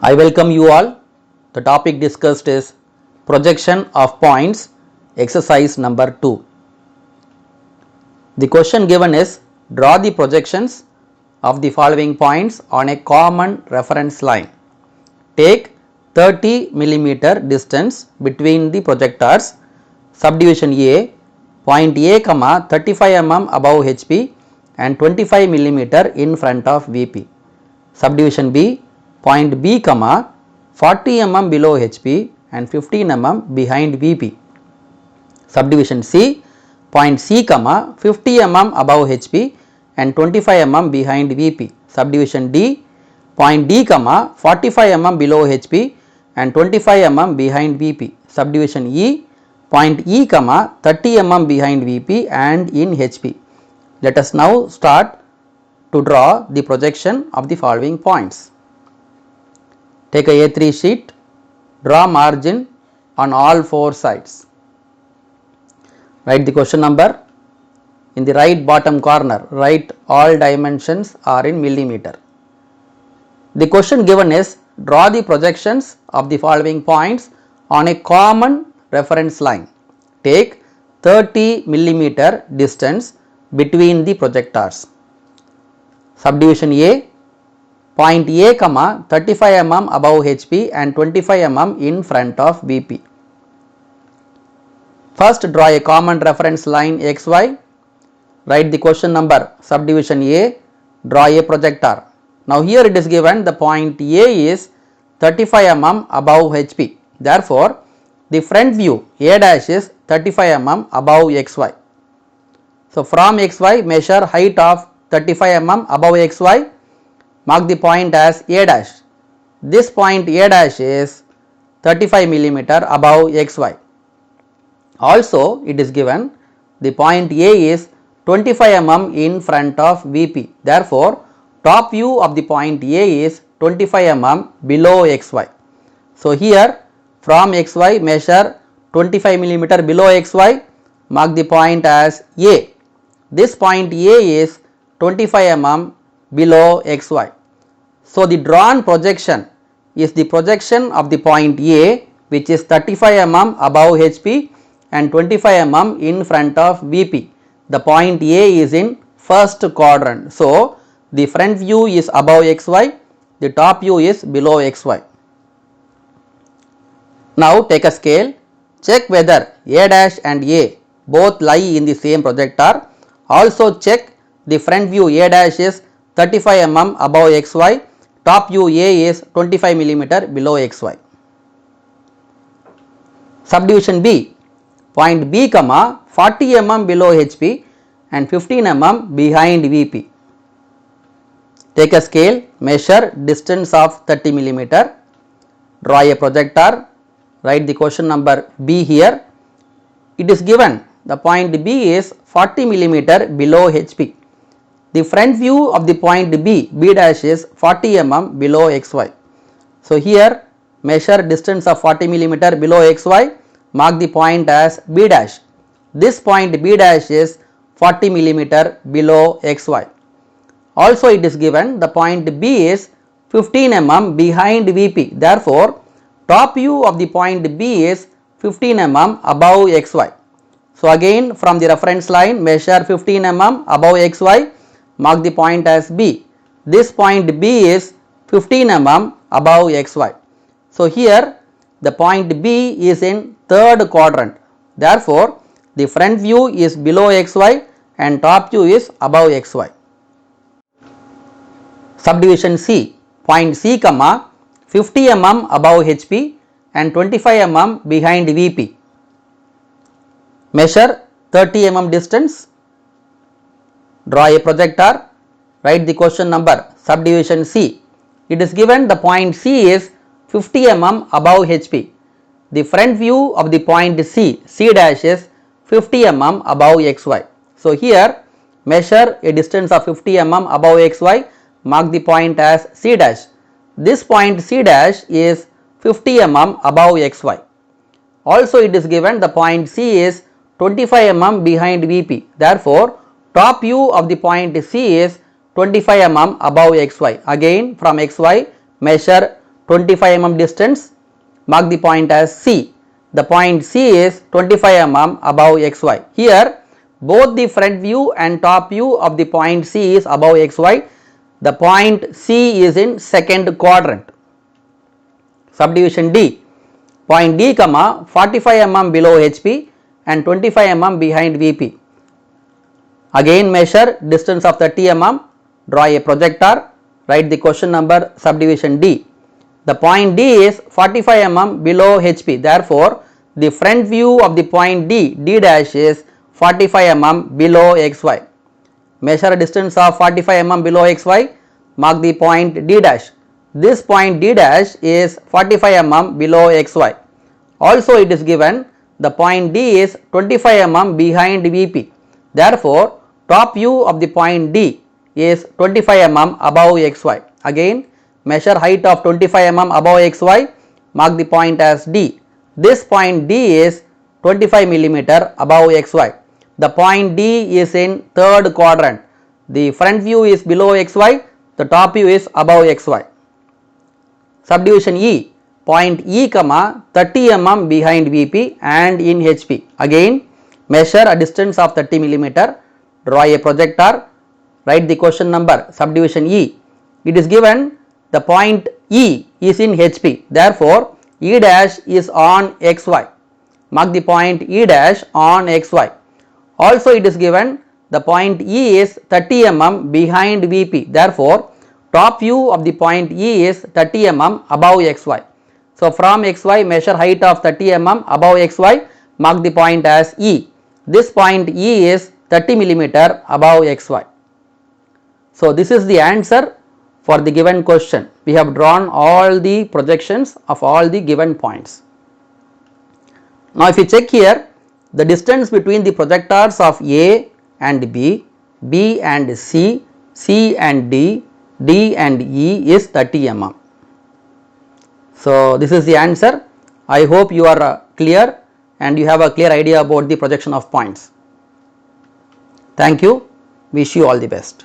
I welcome you all. The topic discussed is projection of points, exercise number 2. The question given is draw the projections of the following points on a common reference line. Take 30 millimeter distance between the projectors. Subdivision A, point A, 35 mm above HP and 25 millimeter in front of VP. Subdivision B, point B, 40 mm below HP and 15 mm behind VP. Subdivision C, point C, 50 mm above HP and 25 mm behind VP. Subdivision D, point D, 45 mm below HP and 25 mm behind VP. Subdivision E, point E, 30 mm behind VP and in HP. Let us now start to draw the projection of the following points. Take a A3 sheet, draw margin on all four sides. Write the question number. In the right bottom corner, write all dimensions are in millimeter. The question given is draw the projections of the following points on a common reference line. Take 30 millimeter distance between the projectors. Subdivision A, point A, 35 mm above HP and 25 mm in front of VP. First draw a common reference line XY. Write the question number. Subdivision A, draw a projector. Now here it is given the point A is 35 mm above HP. Therefore, the front view A dash is 35 mm above XY. So from XY measure height of 35 mm above XY. Mark the point as A dash. This point A dash is 35 millimeter above XY. Also it is given the point A is 25 mm in front of VP. Therefore, top view of the point A is 25 mm below XY. So here from XY measure 25 millimeter below XY. Mark the point as A. This point A is 25 mm below XY. So the drawn projection is the projection of the point A, which is 35 mm above HP and 25 mm in front of VP. The point A is in first quadrant. So the front view is above XY, the top view is below XY. Now take a scale, check whether A dash and A both lie in the same projector. Also check the front view A dash is 35 mm above XY, top view A is 25 millimeter below XY. Subdivision B, point B, 40 mm below HP and 15 mm behind VP. Take a scale, measure distance of 30 millimeter, draw a projector, write the question number B here. It is given the point B is 40 millimeter below HP. The front view of the point B dash is 40 mm below XY. So here measure distance of 40 millimeter below XY, mark the point as B dash. This point B dash is 40 millimeter below XY. Also it is given the point B is 15 mm behind VP. Therefore, top view of the point B is 15 mm above XY. So again from the reference line measure 15 mm above XY, mark the point as B. This point B is 15 mm above XY. So here the point B is in third quadrant. Therefore, the front view is below XY and top view is above XY. Subdivision C, point C, 50 mm above HP and 25 mm behind VP. Measure 30 mm distance, draw a projector, write the question number. Subdivision C, it is given the point C is 50 mm above HP. The front view of the point C dash is 50 mm above XY. So here measure a distance of 50 mm above XY, mark the point as C dash. This point C dash is 50 mm above XY. Also it is given the point C is 25 mm behind VP. Therefore, top view of the point C is 25 mm above XY. Again from XY measure 25 mm distance, mark the point as C. The point C is 25 mm above XY. Here both the front view and top view of the point C is above XY. The point C is in second quadrant. Subdivision D. Point D, 45 mm below HP and 25 mm behind VP. Again measure distance of 30 mm, draw a projector, write the question number, subdivision D. The point D is 45 mm below HP, therefore the front view of the point D, D dash is 45 mm below XY. Measure a distance of 45 mm below XY, mark the point D dash. This point D dash is 45 mm below XY. Also it is given the point D is 25 mm behind VP. Therefore, top view of the point D is 25 mm above XY. Again measure height of 25 mm above XY, mark the point as D. This point D is 25 mm above XY. The point D is in third quadrant. The front view is below XY, the top view is above XY. Subdivision E. Point E, 30 mm behind VP and in HP. Again measure a distance of 30 mm, draw a projector, write the question number, subdivision E. It is given the point E is in HP, therefore E dash is on XY. Mark the point E dash on XY. Also it is given the point E is 30 mm behind VP, therefore top view of the point E is 30 mm above XY. So from XY measure height of 30 mm above XY, mark the point as E. This point E is 30 mm above XY. So this is the answer for the given question. We have drawn all the projections of all the given points. Now if you check here, the distance between the projectors of A and B, B and C, C and D, D and E is 30 mm. So this is the answer. I hope you are clear and you have a clear idea about the projection of points. Thank you. Wish you all the best.